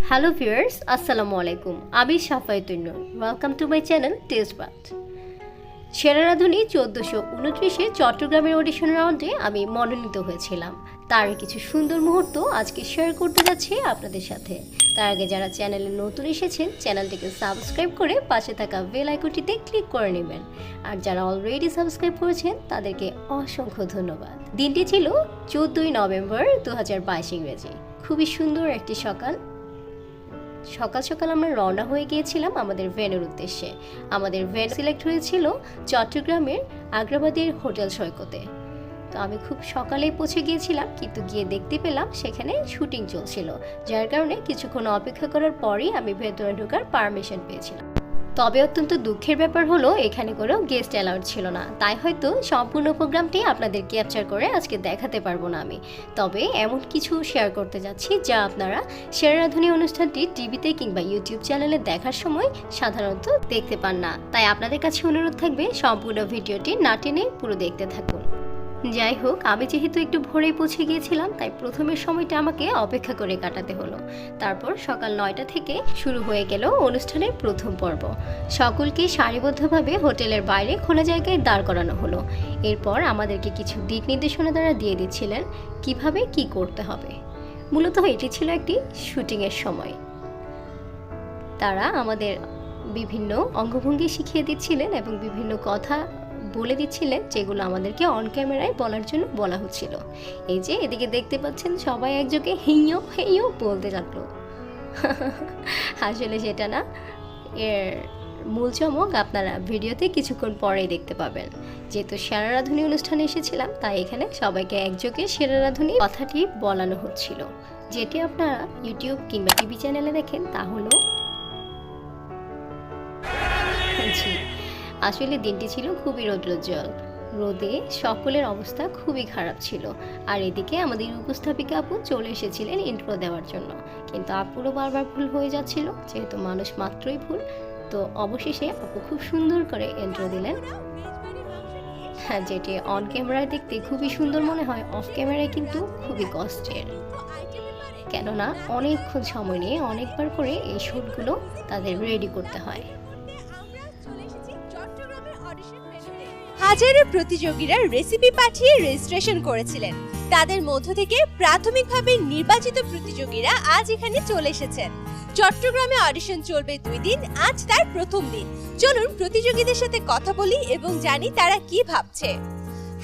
Hello viewers, আসসালামু আলাইকুম। আমি Safayetunnur. Welcome to my channel taste bud. সেরা রাঁধুনি 1429-এ চট্টগ্রামের অডিশন রাউন্ডে আমি মনোনীত হয়েছিলাম। তার কিছু সুন্দর মুহূর্ত আজকে শেয়ার করতে যাচ্ছি আপনাদের সাথে। তার আগে যারা চ্যানেলে নতুন এসেছেন, চ্যানেলটিকে সাবস্ক্রাইব করে পাশে থাকা বেল আইকনটিতে ক্লিক করে নেবেন। আর যারা অলরেডি সাবস্ক্রাইব করেছেন তাদেরকে অসংখ্য ধন্যবাদ। দিনটি ছিল 14ই নভেম্বর 2022 ইংরেজি। খুবই সুন্দর একটি সকাল সকাল আমরা রওনা হয়ে গিয়েছিলাম আমাদের ভেন্যুর উদ্দেশ্যে। আমাদের ভেন সিলেক্ট হয়েছিল চট্টগ্রামের আগ্রাবাদের হোটেল সৈকতে। তো আমি খুব সকালেই পৌঁছে গিয়েছিলাম, কিন্তু গিয়ে দেখতে পেলাম সেখানে শুটিং চলছিল, যার কারণে কিছুক্ষণ অপেক্ষা করার পরই আমি ভেতরে ঢোকার পারমিশন পেয়েছিলাম। তবে অত্যন্ত দুঃখের ব্যাপার হলো এখানে কোনো গেস্ট অ্যালাউড ছিল না, তাই হয়তো সম্পূর্ণ প্রোগ্রামটি আপনাদের ক্যাপচার করে আজকে দেখাতে পারবো না আমি। তবে এমন কিছু শেয়ার করতে যাচ্ছি যা আপনারা সেরা রাঁধুনি অনুষ্ঠানটি টিভিতে কিংবা ইউটিউব চ্যানেলে দেখার সময় সাধারণত দেখতে পান না। তাই আপনাদের কাছে অনুরোধ থাকবে সম্পূর্ণ ভিডিওটি না টেনে পুরো দেখতে থাকুন। যাই হোক, আমি যেহেতু একটু ভোরেই পৌঁছে গিয়েছিলাম, তাই প্রথমের সময়টা আমাকে অপেক্ষা করে কাটাতে হলো। তারপর সকাল 9টা থেকে শুরু হয়ে গেল অনুষ্ঠানের প্রথম পর্ব। সকলকে সারিবদ্ধভাবে হোটেলের বাইরে খোলা জায়গায় দাঁড় করানো হলো। এরপর আমাদেরকে কিছু দিক নির্দেশনা দ্বারা দিয়ে দিচ্ছিলেন কিভাবে কি করতে হবে। মূলত এটি ছিল একটি শুটিংয়ের সময়। তারা আমাদের বিভিন্ন অঙ্গভঙ্গি শিখিয়ে দিচ্ছিলেন এবং বিভিন্ন কথা বলে দিচ্ছিলেন, যেগুলো আমাদেরকে অন ক্যামেরায় বলার জন্য বলা হচ্ছিল। এই যে এদিকে দেখতে পাচ্ছেন, সবাই একযোগে হেইয়ো হেইয়ো বলতে লাগলো। আসলে সেটা না, এর মূল চমক আপনারা ভিডিওতে কিছুক্ষণ পরেই দেখতে পাবেন। যেহেতু সেরা রাঁধুনি অনুষ্ঠানে এসেছিলাম, তাই এখানে সবাইকে একযোগে সেরা রাঁধুনি কথাটি বলানো হচ্ছিল। যেটি আপনারা ইউটিউব কিংবা টিভি চ্যানেলে দেখেন তা হলো আসলে দিনটি ছিল খুবই রৌদ্রোজ্জ্বল। রোদে সকলের অবস্থা খুবই খারাপ ছিল। আর এদিকে আমাদের উপস্থাপিকা আপু চলে এসেছিলেন ইন্ট্রো দেওয়ার জন্য, কিন্তু আপুরও বারবার ভুল হয়ে যাচ্ছিল, যেহেতু মানুষ মাত্রই ভুল। তো অবশেষে আপু খুব সুন্দর করে ইন্ট্রো দিলেন। হ্যাঁ, যেটি অন ক্যামেরায় দেখতে খুবই সুন্দর মনে হয়, অফ ক্যামেরায় কিন্তু খুবই কষ্টের। কেননা অনেকক্ষণ সময় নিয়ে অনেকবার করে এই শ্যুটগুলো তাদের রেডি করতে হয়। হাজারো প্রতিযোগীরা রেসিপি পাঠিয়ে রেজিস্ট্রেশন করেছিলেন। তাদের মধ্য থেকে প্রাথমিকভাবে নির্বাচিত প্রতিযোগীরা আজ এখানে চলে এসেছেন। চট্টগ্রামে অডিশন চলবে 2 দিন, আজ তার প্রথম দিন। চলুন প্রতিযোগীদের সাথে কথা বলি এবং জানি তারা কি ভাবছে।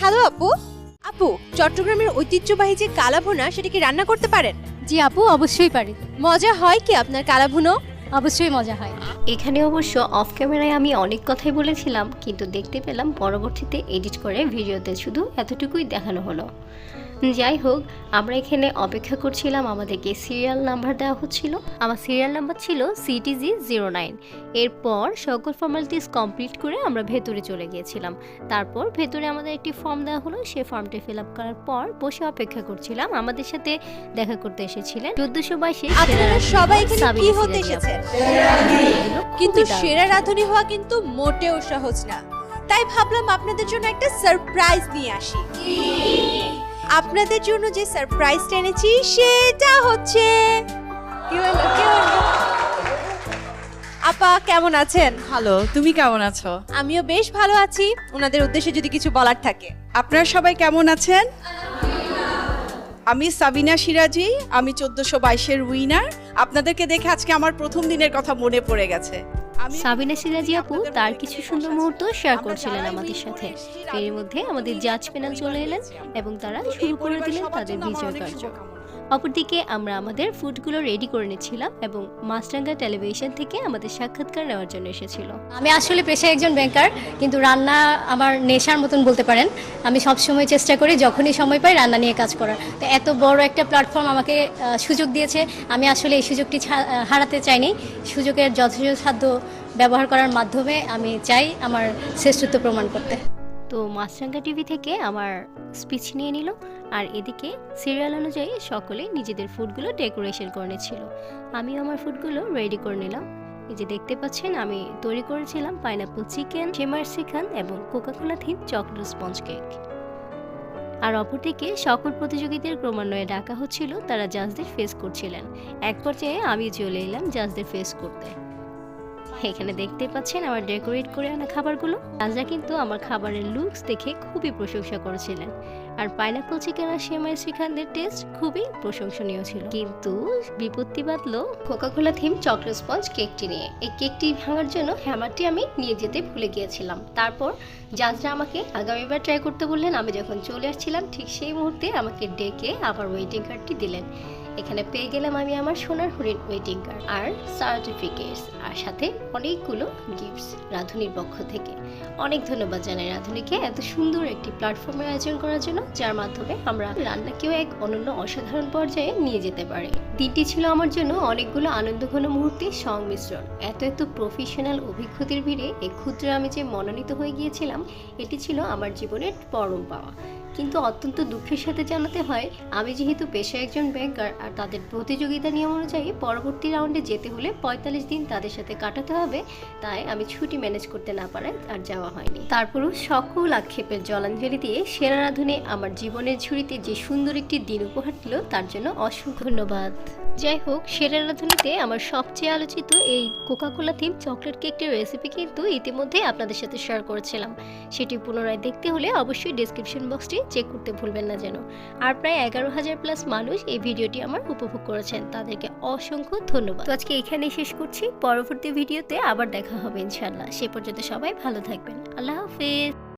হ্যালো আপু, চট্টগ্রামের ঐতিহ্যবাহী যে কালাভুনা, সেটা কি রান্না করতে পারেন? জি আপু, অবশ্যই পারি। মজা হয় কি আপনার কালাভুনো? অবশ্যই মজা হয়। এখানে অবশ্য অফ ক্যামেরায় আমি অনেক কথাই বলেছিলাম, কিন্তু দেখতে পেলাম পরবর্তীতে এডিট করে ভিডিওতে শুধু এতটুকুই দেখানো হলো। যাই হোক, আমরা এখানে অপেক্ষা করছিলাম, আমাদেরকে সিরিয়াল নাম্বার দেওয়া হচ্ছিল। আমার সিরিয়াল নাম্বার ছিল CTG09। এরপর সকল ফর্মালিটিস কমপ্লিট করে আমরা ভেতরে চলে গিয়েছিলাম। তারপর ভেতরে আমাদের একটি ফর্ম দেওয়া হলো, সেই ফর্মটি ফিল আপ করার পর বসে অপেক্ষা করছিলাম। আমাদের সাথে দেখা করতে এসেছিলেন 1422-এ আপনারা সবাই এখানে কি হতে এসেছেন? কিন্তু সেরা রাঁধুনি হওয়া কিন্তু মোটেও সহজ না। তাই ভাবলাম আপনাদের জন্য একটা সারপ্রাইজ নিয়ে আসি। আপনাদের জন্য যে সারপ্রাইজটা এনেছি সেটা হচ্ছে, আপা কেমন আছেন? ভালো, তুমি কেমন আছো? আমিও বেশ ভালো আছি। ওনাদের উদ্দেশ্যে যদি কিছু বলার থাকে। আপনারা সবাই কেমন আছেন? আমি সাবিনা সিরাজি, আমি 1422-এর উইনার। আপনাদেরকে দেখে আজকে আমার প্রথম দিনের কথা মনে পড়ে গেছে। সাবিনা সিরাজি আপু তার কিছু সুন্দর মুহূর্ত শেয়ার করছিলেন আমাদের সাথে। এর মধ্যে আমাদের জাজ প্যানেল চলে এলেন এবং তারা শুরু করে দিলেন তাদের বিজয় কার্য। অপরদিকে আমরা আমাদের ফুডগুলো রেডি করে নিচ্ছিলাম এবং মাছরাঙ্গা টেলিভিশন থেকে আমাদের সাক্ষাৎকার নেওয়ার জন্য এসেছিল। আমি আসলে পেশায় একজন ব্যাংকার, কিন্তু রান্না আমার নেশার মতন বলতে পারেন। আমি সবসময় চেষ্টা করি যখনই সময় পাই রান্না নিয়ে কাজ করার। তো এত বড় একটা প্ল্যাটফর্ম আমাকে সুযোগ দিয়েছে, আমি আসলে এই সুযোগটি হারাতে চাইনি। সুযোগের যথাসাধ্য ব্যবহার করার মাধ্যমে আমি চাই আমার শ্রেষ্ঠত্ব প্রমাণ করতে। তো মাছরাঙ্গা টিভি থেকে আমার স্পিচ নিয়ে নিল, আর এদিকে সিরিয়াল অনুযায়ী সকলে নিজেদের ফুডগুলো ডেকোরেশন করে নিচ্ছিল। আমি আমার ফুডগুলো রেডি করে নিলাম। এই যে দেখতে পাচ্ছেন, আমি তৈরি করেছিলাম পাইনাপল চিকেন, সেমার শিখান এবং Coca Cola theme chocolate sponge cake. আর অপরদিকে সকল প্রতিযোগীদের ক্রমান্বয়ে ডাকা হচ্ছিল, তারা জাজদের ফেস করছিলেন। এক পর্যায়ে আমি চলে এলাম জাজদের ফেস করতে। এখানে দেখতে পাচ্ছেন আমার ডেকোরেট করে আনা খাবারগুলো। জাজরা কিন্তু আমার খাবারের লুকস দেখে খুবই প্রশংসা করেছিলেন। আর পাইনাপল চিকেন আর সেমাই শ্রীখণ্ডের টেস্ট খুবই প্রশংসনীয় ছিল। কিন্তু বিপত্তি বাঁধলো কোকাকোলা থিম চকলেট স্পঞ্জ কেকটি নিয়ে। এই কেকটি ভাঙার জন্য হ্যামারটি আমি নিয়ে যেতে ভুলে গিয়েছিলাম। তারপর জাজরা আমাকে আগামীবার ট্রাই করতে বললেন। আমি যখন চলে আসছিলাম ঠিক সেই মুহূর্তে আমাকে ডেকে আবার ওয়েটিং কার্ডটি দিলেন। এখানে পেয়ে গেলাম আমি আমার সোনার হরিণ ওয়েটিং কার্ড আর সার্টিফিকেটস, আর সাথে অনেকগুলো গিফটস রাধুনির পক্ষ থেকে। অনেক ধন্যবাদ জানাই রাধুনিকে এত সুন্দর একটি প্ল্যাটফর্মের আয়োজন করার জন্য, যার মাধ্যমে আমরা রান্নাকেও এক অনন্য অসাধারণ পর্যায়ে নিয়ে যেতে পারি। দিনটি ছিল আমার জন্য অনেকগুলো আনন্দঘন মুহূর্তের সংমিশ্রণ। এত প্রফেশনাল অভিজ্ঞতার ভিড়ে এই ক্ষুদ্র আমি যে মনোনীত হয়ে গিয়েছিলাম, এটি ছিল আমার জীবনের পরম পাওয়া। কিন্তু অত্যন্ত দুঃখের সাথে জানাতে হয়, আমি যেহেতু পেশায় একজন ব্যাংকার আর তাদের প্রতিযোগিতা নিয়ম অনুযায়ী পরবর্তী রাউন্ডে যেতে হলে 45 দিন তাদের সাথে কাটাতে হবে, তাই আমি ছুটি ম্যানেজ করতে না পারায় আর যাওয়া হয়নি। তারপরও সকল আক্ষেপের জলাঞ্জলি দিয়ে সেরা রাঁধুনি আমার জীবনের ঝুড়িতে যে সুন্দর একটি দিন উপহার দিল, তার জন্য অসংখ্য ধন্যবাদ। যাই হোক, সেরা রাঁধুনিতে আমার সবচেয়ে আলোচিত এই কোকাকোলা থিম চকলেট কেকটির রেসিপি কিন্তু ইতিমধ্যেই আপনাদের সাথে শেয়ার করেছিলাম। সেটি পুনরায় দেখতে হলে অবশ্যই ডেসক্রিপশন বক্সটি চেক করতে ভুলবেন না যেন। আর প্রায় 11,000+ মানুষ এই ভিডিওটি আমার উপভোগ করেছেন, তাদেরকে অসংখ্য ধন্যবাদ। তো আজকে এখানেই শেষ করছি, পরবর্তী ভিডিওতে আবার দেখা হবে ইনশাআল্লাহ। সে পর্যন্ত সবাই ভালো থাকবেন। আল্লাহ হাফেজ।